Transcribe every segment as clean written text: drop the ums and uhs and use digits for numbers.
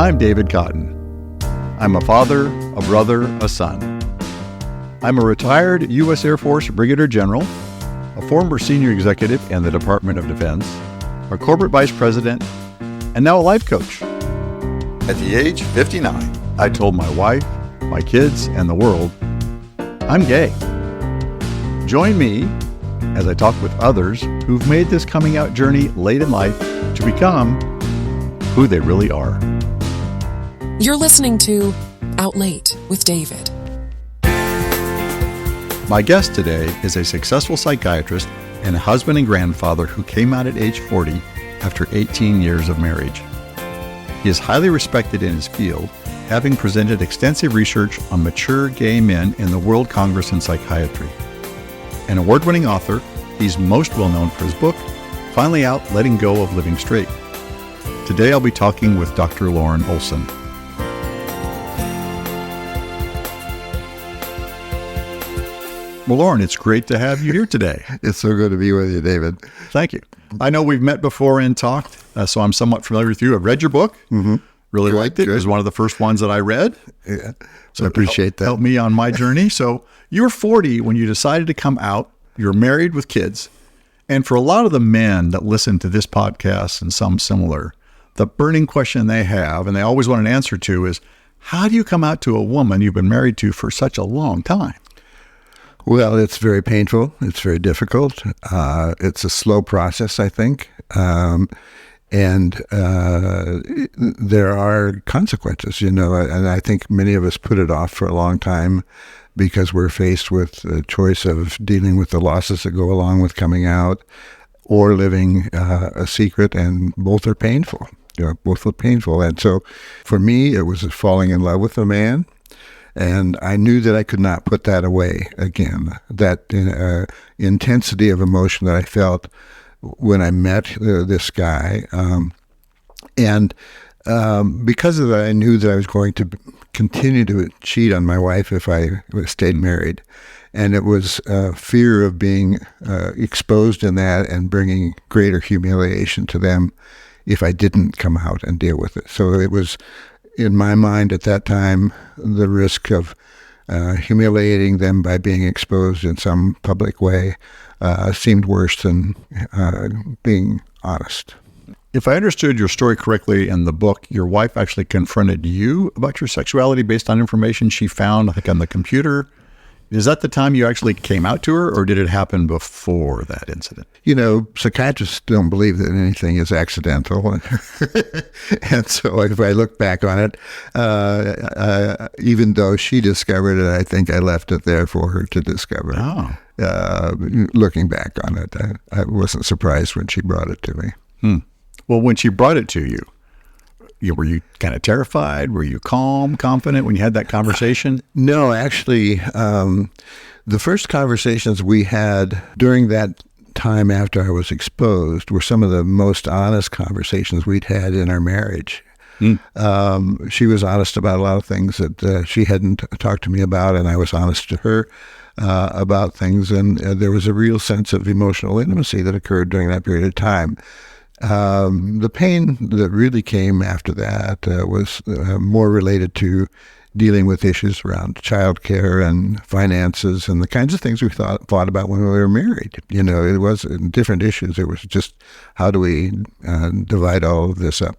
I'm David Cotton. I'm a father, a brother, a son. I'm a retired U.S. Air Force Brigadier General, a former senior executive in the Department of Defense, a corporate vice president, and now a life coach. At the age of 59, I told my wife, my kids, and the world, I'm gay. Join me as I talk with others who've made this coming out journey late in life to become who they really are. You're listening to Out Late with David. My guest today is a successful psychiatrist and a husband and grandfather who came out at age 40 after 18 years of marriage. He is highly respected in his field, having presented extensive research on mature gay men in the World Congress in Psychiatry. An award-winning author, he's most well known for his book, Finally Out, Letting Go of Living Straight. Today I'll be talking with Dr. Loren Olson. Well, Loren, it's great to have you here today. It's so good to be with you, David. Thank you. I know we've met before and talked, so I'm somewhat familiar with you. I've read your book. Mm-hmm. Really liked it. It was one of the first ones that I read. Yeah, so I appreciate that. Helped me on my journey. So you were 40 when you decided to come out. You're married with kids. And for a lot of the men that listen to this podcast and some similar, the burning question they have, and they always want an answer to, is how do you come out to a woman you've been married to for such a long time? Well, it's very painful. It's very difficult. It's a slow process, I think. And there are consequences, and I think many of us put it off for a long time because we're faced with the choice of dealing with the losses that go along with coming out or living a secret, and both are painful. Both are painful. And so for me, it was falling in love with a man. And I knew that I could not put that away again, that intensity of emotion that I felt when I met this guy. Because of that, I knew that I was going to continue to cheat on my wife if I stayed married. And it was fear of being exposed in that and bringing greater humiliation to them if I didn't come out and deal with it. So it was, in my mind at that time, the risk of humiliating them by being exposed in some public way seemed worse than being honest. If I understood your story correctly in the book, your wife actually confronted you about your sexuality based on information she found, like on the computer. Is that the time you actually came out to her, or did it happen before that incident? Psychiatrists don't believe that anything is accidental. And so if I look back on it, even though she discovered it, I think I left it there for her to discover. Oh. Looking back on it, I wasn't surprised when she brought it to me. Well, when she brought it to you, were you kind of terrified? Were you calm, confident when you had that conversation? No, actually, the first conversations we had during that time after I was exposed were some of the most honest conversations we'd had in our marriage. She was honest about a lot of things that she hadn't talked to me about, and I was honest to her about things, and there was a real sense of emotional intimacy that occurred during that period of time. The pain that really came after that was more related to dealing with issues around childcare and finances and the kinds of things we thought about when we were married. It wasn't different issues. It was just, how do we divide all of this up?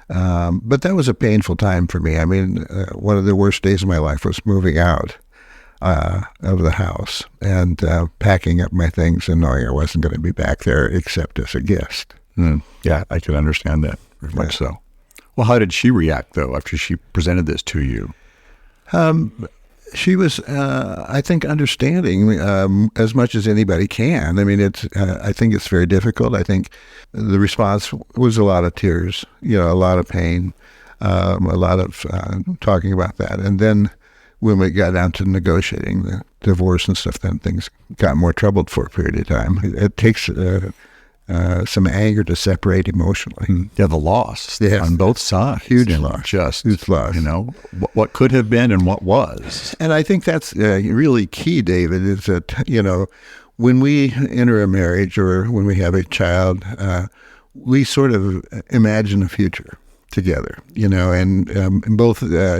But that was a painful time for me. I mean, one of the worst days of my life was moving out of the house and packing up my things and knowing I wasn't going to be back there except as a guest. Yeah, I can understand that very much so. Well, how did she react, though, after she presented this to you? She was, I think, understanding as much as anybody can. I mean, I think it's very difficult. I think the response was a lot of tears, a lot of pain, a lot of talking about that. And then when we got down to negotiating the divorce and stuff, then things got more troubled for a period of time. It takes some anger to separate emotionally. Yeah, the loss on both sides. Huge loss. Just, huge loss. What could have been and what was. And I think that's really key, David, is that, when we enter a marriage or when we have a child, we sort of imagine a future. together, and both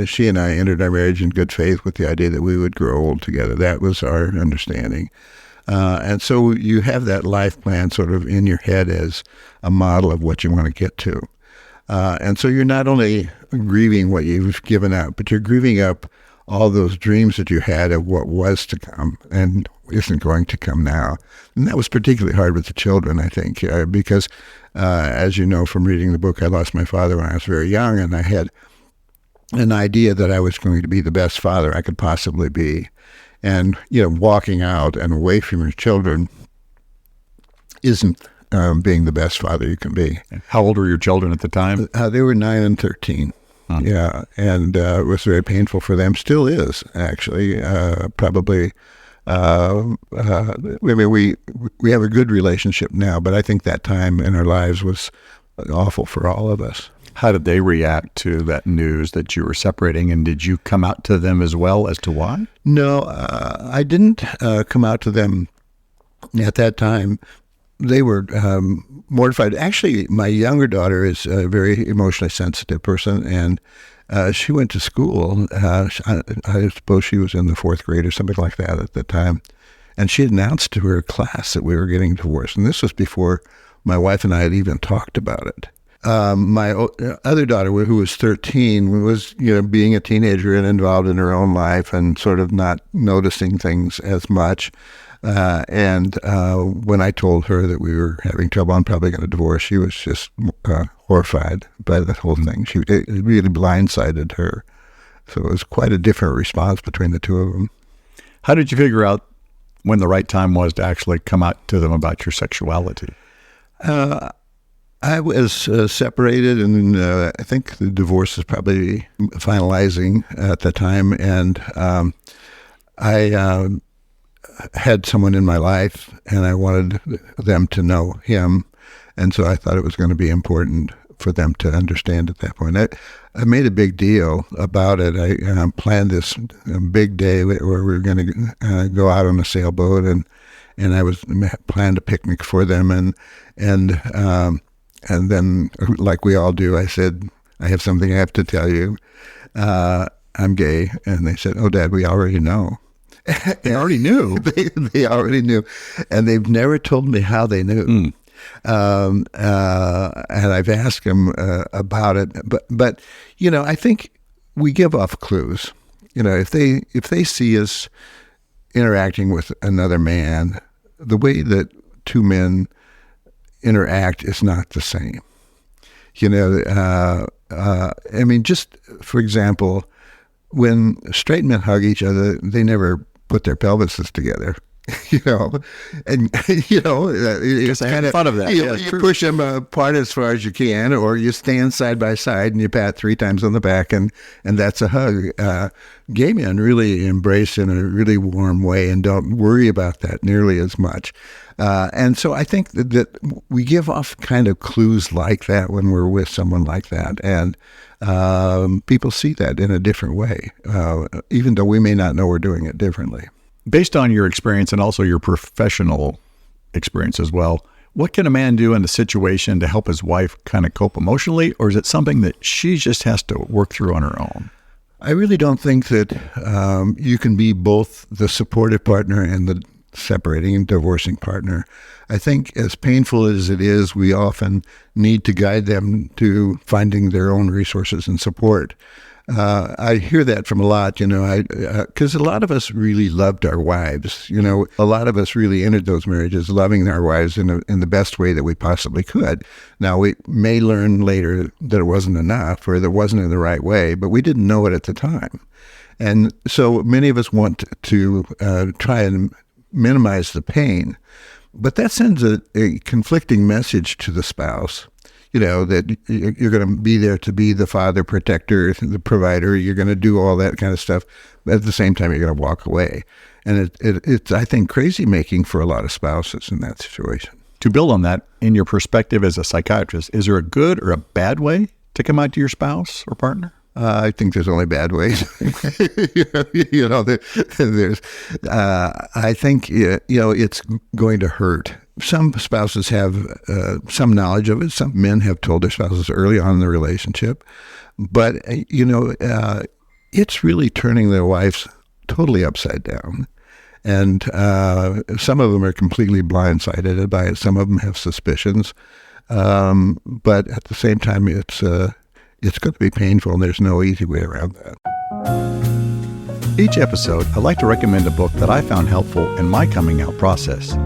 she and I entered our marriage in good faith with the idea that we would grow old together. That was our understanding. And so you have that life plan sort of in your head as a model of what you want to get to. And so you're not only grieving what you've given up, but you're grieving up all those dreams that you had of what was to come and isn't going to come now. And that was particularly hard with the children, I think, because as you know from reading the book, I lost my father when I was very young, and I had an idea that I was going to be the best father I could possibly be. And, walking out and away from your children isn't being the best father you can be. How old were your children at the time? They were 9 and 13. Huh. Yeah, and it was very painful for them. Still is, actually. Probably. We have a good relationship now, but I think that time in our lives was awful for all of us. How did they react to that news that you were separating, and did you come out to them as well as to why? No, I didn't come out to them at that time. They were mortified. Actually, my younger daughter is a very emotionally sensitive person, and she went to school. I suppose she was in the 4th grade or something like that at the time. And she announced to her class that we were getting divorced. And this was before my wife and I had even talked about it. My other daughter, who was 13, was, being a teenager and involved in her own life and sort of not noticing things as much. And when I told her that we were having trouble, I'm probably going to divorce, she was just horrified by the whole thing. It really blindsided her. So it was quite a different response between the two of them. How did you figure out when the right time was to actually come out to them about your sexuality? I was separated, and I think the divorce was probably finalizing at the time, and I had someone in my life, and I wanted them to know him, and so I thought it was going to be important for them to understand at that point. I made a big deal about it. I planned this big day where we were going to go out on a sailboat, and I was planned a picnic for them, and then, like we all do, I said, I have something I have to tell you. I'm gay. And they said, oh, Dad, we already know. They already knew. They already knew. And they've never told me how they knew. And I've asked them about it. But I think we give off clues. If they see us interacting with another man, the way that two men interact is not the same. Just for example, when straight men hug each other, they never put their pelvises together. And I had fun of that. You push them apart as far as you can, or you stand side by side and you pat 3 times on the back, and that's a hug. Gay men really embrace in a really warm way and don't worry about that nearly as much. And so I think that we give off kind of clues like that when we're with someone like that, and people see that in a different way, even though we may not know we're doing it differently. Based on your experience and also your professional experience as well, what can a man do in a situation to help his wife kind of cope emotionally, or is it something that she just has to work through on her own? I really don't think that you can be both the supportive partner and the separating and divorcing partner. I think as painful as it is, we often need to guide them to finding their own resources and support. I hear that from a lot, because a lot of us really loved our wives. A lot of us really entered those marriages loving our wives in the best way that we possibly could. Now, we may learn later that it wasn't enough or that it wasn't in the right way, but we didn't know it at the time. And so many of us want to try and minimize the pain, but that sends a conflicting message to the spouse. That you're going to be there to be the father, protector, the provider. You're going to do all that kind of stuff. But at the same time, you're going to walk away. And it's, I think, crazy making for a lot of spouses in that situation. To build on that, in your perspective as a psychiatrist, is there a good or a bad way to come out to your spouse or partner? I think there's only bad ways. I think, it's going to hurt some spouses have some knowledge of it. Some men have told their spouses early on in the relationship. But, it's really turning their wives totally upside down. And some of them are completely blindsided by it. Some of them have suspicions. But at the same time, it's going to be painful, and there's no easy way around that. Each episode, I like to recommend a book that I found helpful in my coming out process.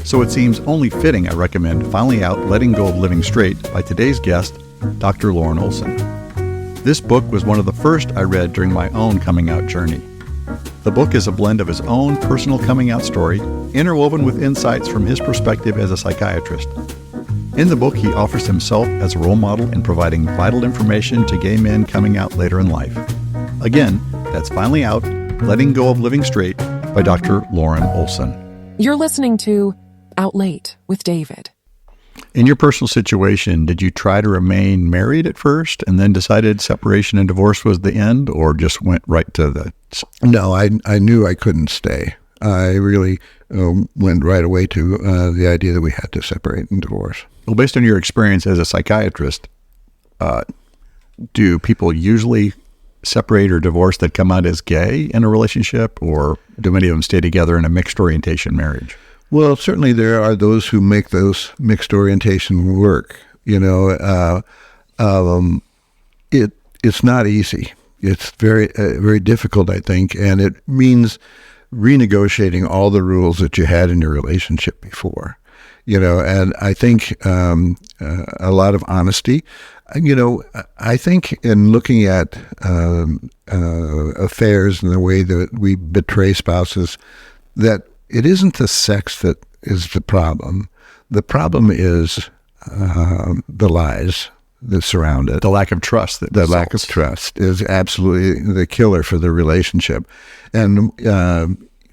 So it seems only fitting I recommend Finally Out, Letting Go of Living Straight by today's guest, Dr. Loren Olson. This book was one of the first I read during my own coming out journey. The book is a blend of his own personal coming out story, interwoven with insights from his perspective as a psychiatrist. In the book, he offers himself as a role model in providing vital information to gay men coming out later in life. Again, that's Finally Out, Letting Go of Living Straight by Dr. Loren Olson. You're listening to Out Late with David. In your personal situation, did you try to remain married at first and then decided separation and divorce was the end, or just went right to the... No, I knew I couldn't stay. I really went right away to the idea that we had to separate and divorce. Well, based on your experience as a psychiatrist, do people usually separate or divorce that come out as gay in a relationship, or do many of them stay together in a mixed orientation marriage? Well, certainly there are those who make those mixed orientation work. It's not easy. It's very, very difficult, I think, and it means renegotiating all the rules that you had in your relationship before. And I think a lot of honesty. I think in looking at affairs and the way that we betray spouses, that it isn't the sex that is the problem. The problem is the lies that surround it. The lack of trust. The lack of trust is absolutely the killer for the relationship. And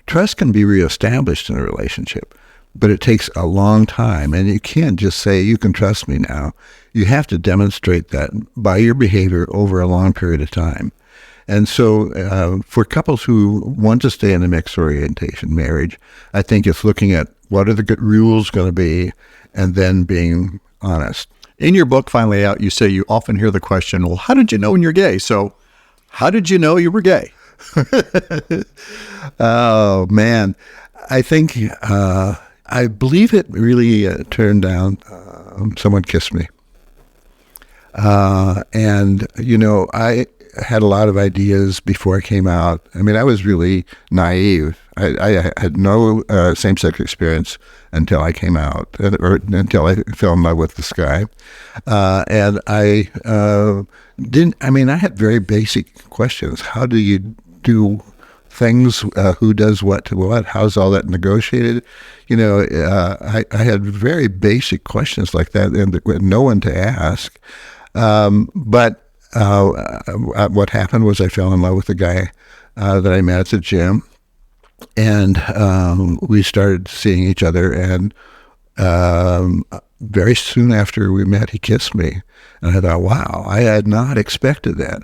trust can be reestablished in a relationship, but it takes a long time. And you can't just say, you can trust me now. You have to demonstrate that by your behavior over a long period of time. And so for couples who want to stay in a mixed orientation marriage, I think it's looking at what are the good rules going to be, and then being honest. In your book, Finally Out, you say you often hear the question, well, how did you know when you're gay? So how did you know you were gay? Oh, man. I think, I believe it really turned down. Someone kissed me. And, I had a lot of ideas before I came out. I mean, I was really naive. I had no same-sex experience until I came out, or until I fell in love with this guy. And I I had very basic questions. How do you do things? Who does what to what? How's all that negotiated? I had very basic questions like that, and no one to ask. But what happened was I fell in love with the guy that I met at the gym, and we started seeing each other, and very soon after we met, he kissed me, and I thought, wow, I had not expected that.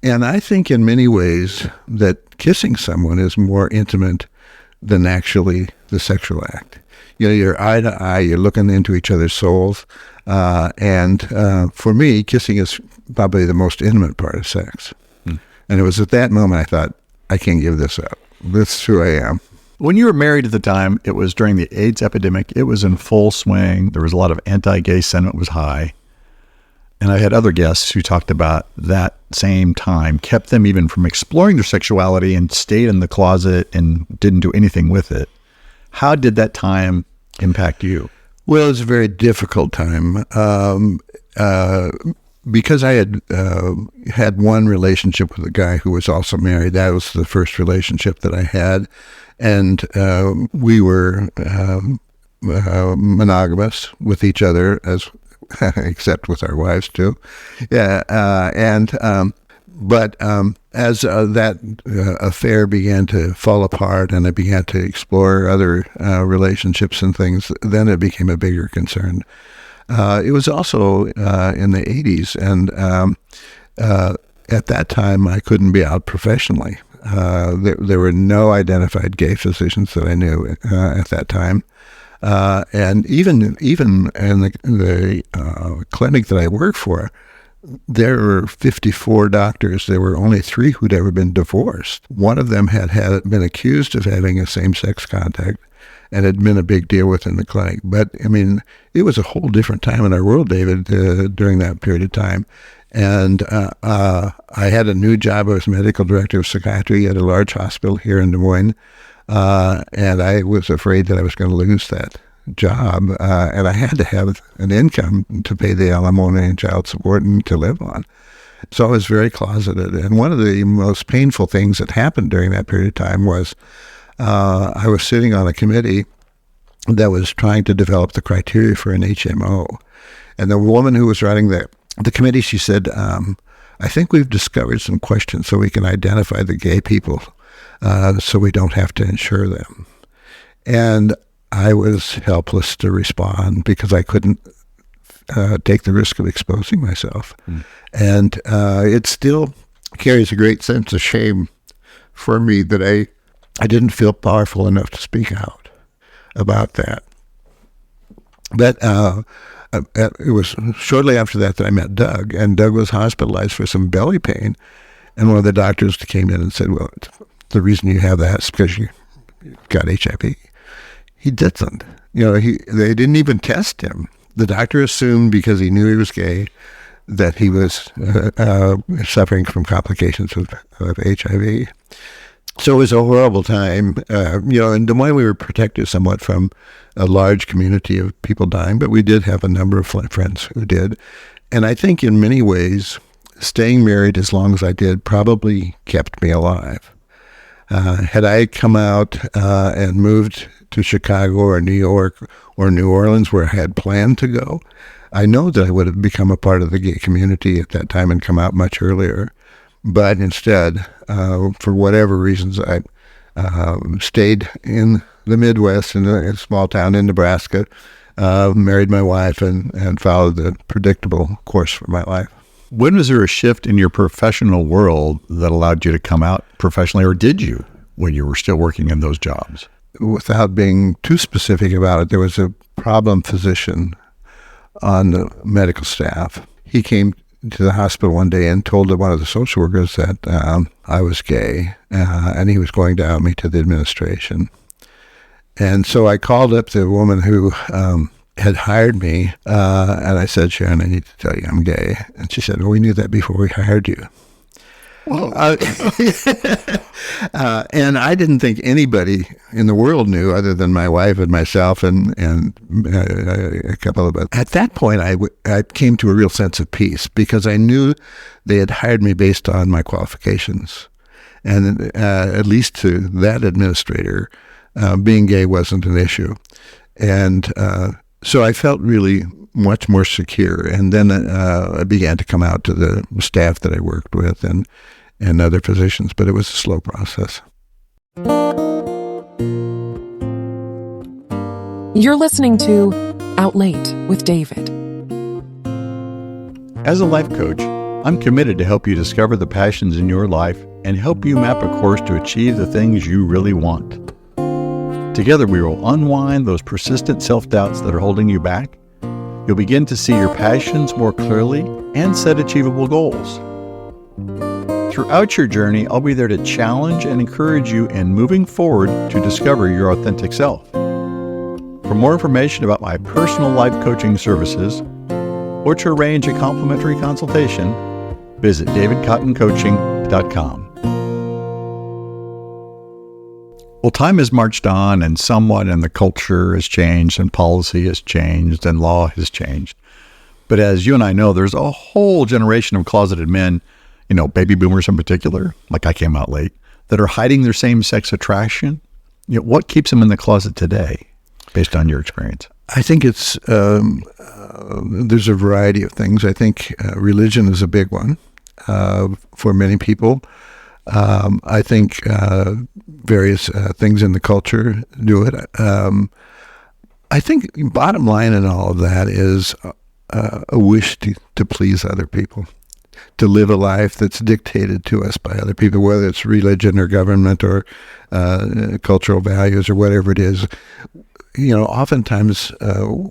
And I think in many ways that kissing someone is more intimate than actually the sexual act. You're eye to eye, you're looking into each other's souls, and for me, kissing is probably the most intimate part of sex. And it was at that moment I thought, I can't give this up. This is who I am. When you were married at the time, it was during the AIDS epidemic. It was in full swing. There was a lot of anti-gay sentiment was high. And I had other guests who talked about that same time, kept them even from exploring their sexuality and stayed in the closet and didn't do anything with it. How did that time impact you? Well, it was a very difficult time. Because I had had one relationship with a guy who was also married. That was the first relationship that I had. And we were monogamous with each other, as except with our wives too. Yeah, but as that affair began to fall apart and I began to explore other relationships and things, then it became a bigger concern. It was also in the 80s, and at that time I couldn't be out professionally. There were no identified gay physicians that I knew at that time. And even in the clinic that I worked for, there were 54 doctors. There were only 3 who'd ever been divorced. One of them had been accused of having a same-sex contact and had been a big deal within the clinic. But, I mean, it was a whole different time in our world, David, during that period of time. And I had a new job. I was medical director of psychiatry at a large hospital here in Des Moines. And I was afraid that I was going to lose that job. And I had to have an income to pay the alimony and child support and to live on. So I was very closeted. And one of the most painful things that happened during that period of time was I was sitting on a committee that was trying to develop the criteria for an HMO. And the woman who was running the committee, she said, I think we've discovered some questions so we can identify the gay people so we don't have to insure them. And I was helpless to respond because I couldn't take the risk of exposing myself. And it still carries a great sense of shame for me that I didn't feel powerful enough to speak out about that. But it was shortly after that I met Doug, and Doug was hospitalized for some belly pain. And one of the doctors came in and said, well, the reason you have that is because you got HIV. He didn't. They didn't even test him. The doctor assumed because he knew he was gay that he was suffering from complications of HIV. So it was a horrible time. In Des Moines, we were protected somewhat from a large community of people dying, but we did have a number of friends who did. And I think in many ways, staying married as long as I did probably kept me alive. Had I come out and moved to Chicago or New York or New Orleans where I had planned to go, I know that I would have become a part of the gay community at that time and come out much earlier. But instead, for whatever reasons, I stayed in the Midwest in a small town in Nebraska, married my wife, and followed the predictable course for my life. When was there a shift in your professional world that allowed you to come out professionally, or did you when you were still working in those jobs? Without being too specific about it, there was a problem physician on the medical staff. He came to the hospital one day and told one of the social workers that I was gay, and he was going to out me to the administration. And so I called up the woman who had hired me, and I said, Sharon, I need to tell you I'm gay. And she said, well, we knew that before we hired you. And I didn't think anybody in the world knew other than my wife and myself and a couple of us. At that point, I came to a real sense of peace because I knew they had hired me based on my qualifications. And at least to that administrator, being gay wasn't an issue. And so I felt really much more secure. And then I began to come out to the staff that I worked with and other physicians, but it was a slow process. You're listening to Out Late with David. As a life coach, I'm committed to help you discover the passions in your life and help you map a course to achieve the things you really want. Together, we will unwind those persistent self-doubts that are holding you back. You'll begin to see your passions more clearly and set achievable goals. Throughout your journey, I'll be there to challenge and encourage you in moving forward to discover your authentic self. For more information about my personal life coaching services, or to arrange a complimentary consultation, visit davidcottoncoaching.com. Well, time has marched on, and somewhat, and the culture has changed, and policy has changed, and law has changed. But as you and I know, there's a whole generation of closeted men, baby boomers in particular, like I came out late, that are hiding their same-sex attraction. What keeps them in the closet today, based on your experience? I think it's there's a variety of things. I think religion is a big one for many people. I think various things in the culture do it. I think bottom line in all of that is a wish to please other people, to live a life that's dictated to us by other people, whether it's religion or government or cultural values or whatever it is. oftentimes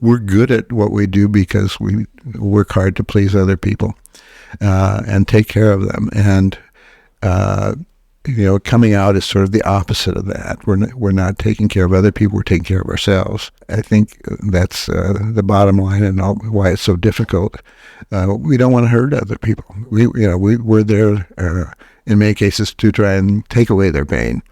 we're good at what we do because we work hard to please other people and take care of them. And, coming out is sort of the opposite of that. We're not taking care of other people, we're taking care of ourselves. I think that's the bottom line and why it's so difficult. We don't want to hurt other people. We're there in many cases to try and take away their pain.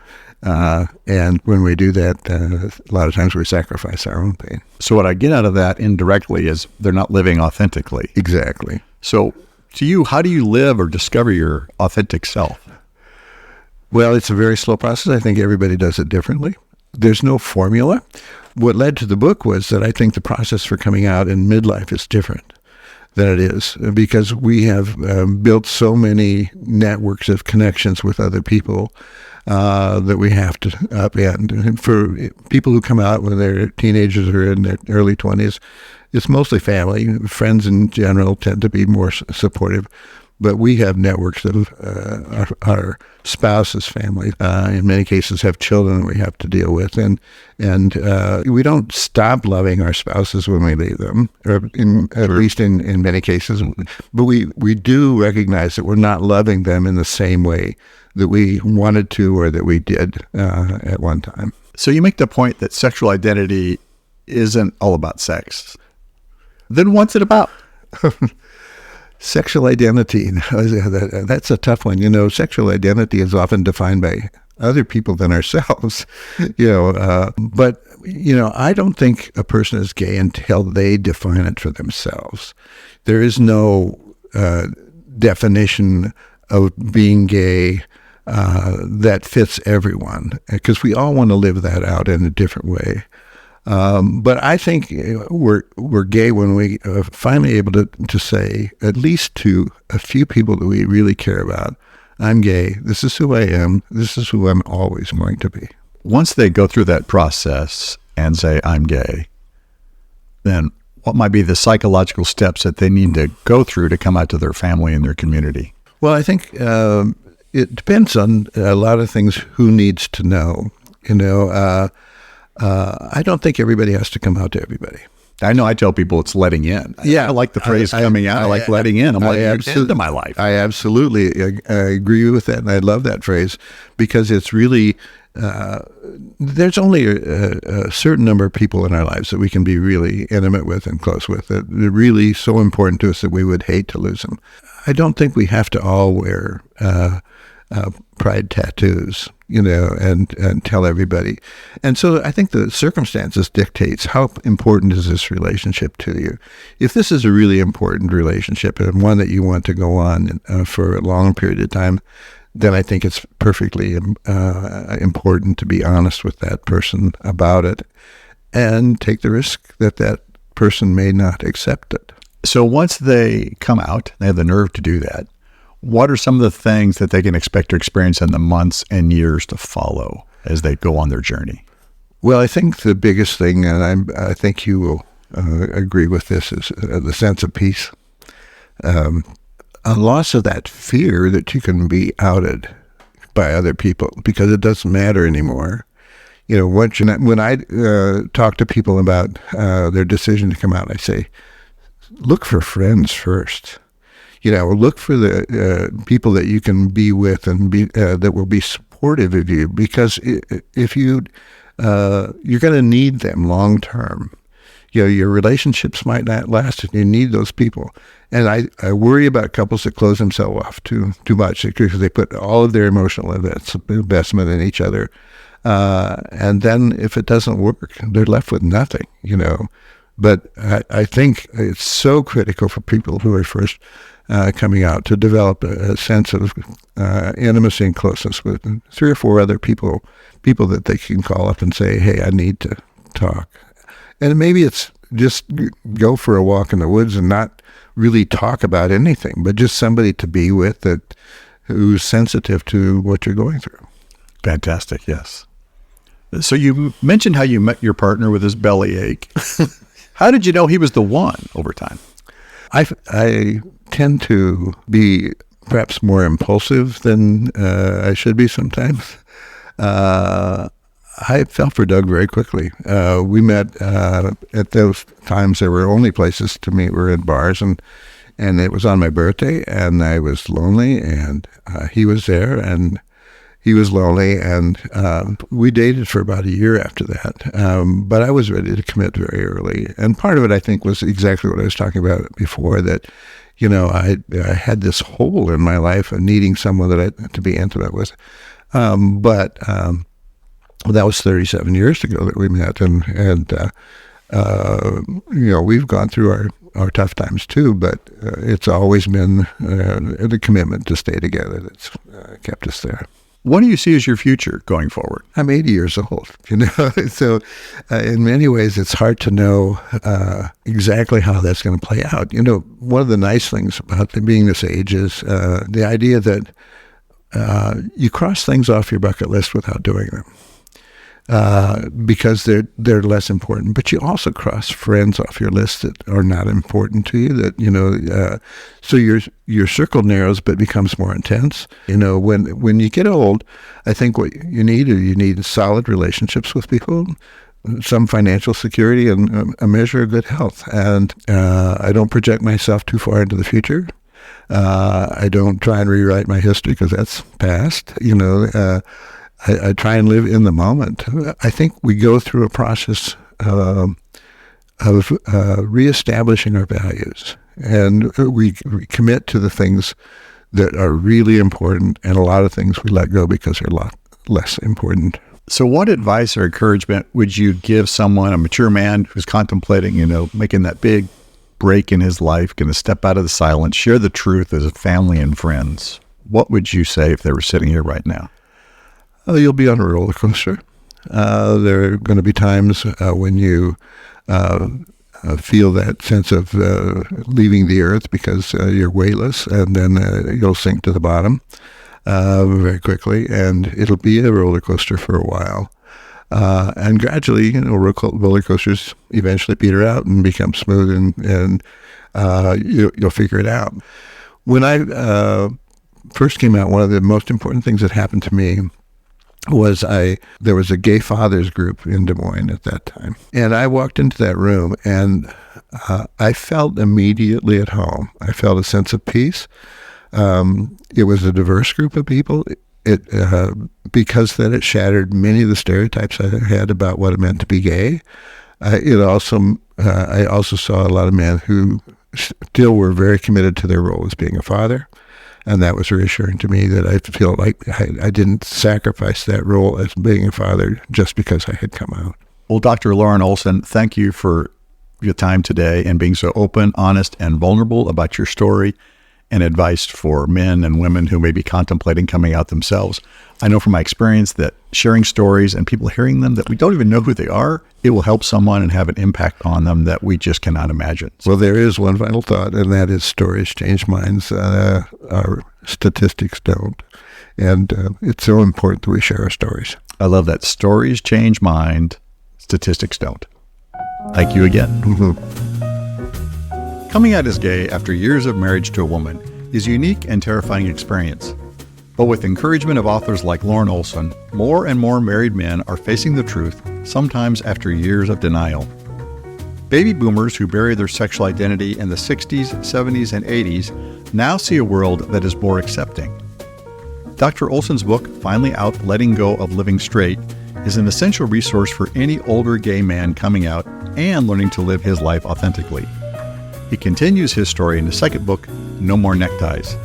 And when we do that, a lot of times we sacrifice our own pain. So what I get out of that indirectly is they're not living authentically. Exactly. So to you, how do you live or discover your authentic self? Well, it's a very slow process. I think everybody does it differently. There's no formula. What led to the book was that I think the process for coming out in midlife is different than it is because we have built so many networks of connections with other people that we have to upend. And for people who come out when they're teenagers or in their early 20s, it's mostly family. Friends in general tend to be more supportive. But we have networks of our spouse's family. In many cases, have children we have to deal with, and we don't stop loving our spouses when we leave them, or at least in many cases. But we do recognize that we're not loving them in the same way that we wanted to or that we did at one time. So you make the point that sexual identity isn't all about sex. Then what's it about? Sexual identity, that's a tough one. Sexual identity is often defined by other people than ourselves, but I don't think a person is gay until they define it for themselves. There is no definition of being gay that fits everyone, because we all want to live that out in a different way. But I think we're gay when we finally able to say, at least to a few people that we really care about, I'm gay, this is who I am, this is who I'm always going to be. Once they go through that process and say, I'm gay, then what might be the psychological steps that they need to go through to come out to their family and their community? Well, I think it depends on a lot of things who needs to know. I don't think everybody has to come out to everybody. I know I tell people it's letting in. I like the phrase coming out. I like letting in. I'm letting you into my life. I absolutely agree with that, and I love that phrase because it's really, there's only a certain number of people in our lives that we can be really intimate with and close with, that are really so important to us that we would hate to lose them. I don't think we have to all wear pride tattoos, and tell everybody. And so I think the circumstances dictates how important is this relationship to you. If this is a really important relationship and one that you want to go on for a long period of time, then I think it's perfectly important to be honest with that person about it and take the risk that that person may not accept it. So once they come out, they have the nerve to do that. What are some of the things that they can expect to experience in the months and years to follow as they go on their journey? Well, I think the biggest thing, and I think you will agree with this, is the sense of peace. A loss of that fear that you can be outed by other people because it doesn't matter anymore. When I talk to people about their decision to come out, I say, look for friends first. Look for the people that you can be with and be that will be supportive of you, because if you're going to need them long term. Your relationships might not last, and you need those people. And I worry about couples that close themselves off too much because they put all of their emotional investment in each other, and then if it doesn't work, they're left with nothing. But I think it's so critical for people who are first coming out to develop a sense of intimacy and closeness with 3 or 4 other people that they can call up and say, hey, I need to talk. And maybe it's just go for a walk in the woods and not really talk about anything, but just somebody to be with who's sensitive to what you're going through. Fantastic, yes. So you mentioned how you met your partner with his bellyache. How did you know he was the one over time? I tend to be perhaps more impulsive than I should be sometimes. I fell for Doug very quickly. We met at those times. There were only places to meet were in bars, and it was on my birthday, and I was lonely, and he was there, and he was lonely, and we dated for about a year after that. But I was ready to commit very early, and part of it, I think, was exactly what I was talking about before, that, I had this hole in my life of needing someone to be intimate with. But that was 37 years ago that we met, and we've gone through our tough times too, but it's always been the commitment to stay together that's kept us there. What do you see as your future going forward? I'm 80 years old, so in many ways it's hard to know exactly how that's going to play out. One of the nice things about being this age is the idea that you cross things off your bucket list without doing them. Because they're less important, but you also cross friends off your list that are not important to you. That so your circle narrows, but becomes more intense. When you get old, I think what you need is solid relationships with people, some financial security, and a measure of good health. And I don't project myself too far into the future. I don't try and rewrite my history because that's past. I try and live in the moment. I think we go through a process of reestablishing our values, and we commit to the things that are really important, and a lot of things we let go because they're a lot less important. So what advice or encouragement would you give someone, a mature man who's contemplating, making that big break in his life, going to step out of the silence, share the truth as a family and friends? What would you say if they were sitting here right now? You'll be on a roller coaster. There are going to be times when you feel that sense of leaving the earth because you're weightless, and then you'll sink to the bottom very quickly, and it'll be a roller coaster for a while. And gradually, roller coasters eventually peter out and become smooth, and you'll figure it out. When I first came out, one of the most important things that happened to me was there was a gay fathers group in Des Moines at that time. And I walked into that room, and I felt immediately at home. I felt a sense of peace. It was a diverse group of people. Because it shattered many of the stereotypes I had about what it meant to be gay. I also saw a lot of men who still were very committed to their role as being a father. And that was reassuring to me, that I feel like I didn't sacrifice that role as being a father just because I had come out. Well, Dr. Loren Olson, thank you for your time today and being so open, honest, and vulnerable about your story and advice for men and women who may be contemplating coming out themselves. I know from my experience that sharing stories and people hearing them that we don't even know who they are, it will help someone and have an impact on them that we just cannot imagine. Well, there is one final thought, and that is stories change minds. Our statistics don't. And it's so important that we share our stories. I love that. Stories change mind, statistics don't. Thank you again. Coming out as gay after years of marriage to a woman is a unique and terrifying experience. But with encouragement of authors like Loren Olson, more and more married men are facing the truth, sometimes after years of denial. Baby boomers who buried their sexual identity in the 60s, 70s, and 80s now see a world that is more accepting. Dr. Olson's book, Finally Out, Letting Go of Living Straight, is an essential resource for any older gay man coming out and learning to live his life authentically. He continues his story in the second book, No More Neckties.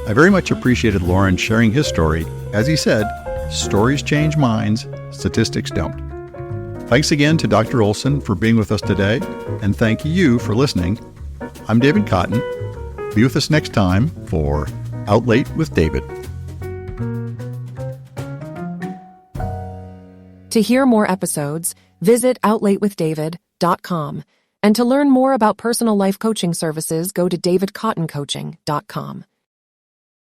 I very much appreciated Loren sharing his story. As he said, stories change minds, statistics don't. Thanks again to Dr. Olson for being with us today, and thank you for listening. I'm David Cotton. Be with us next time for Out Late with David. To hear more episodes, visit outlatewithdavid.com. And to learn more about personal life coaching services, go to davidcottoncoaching.com.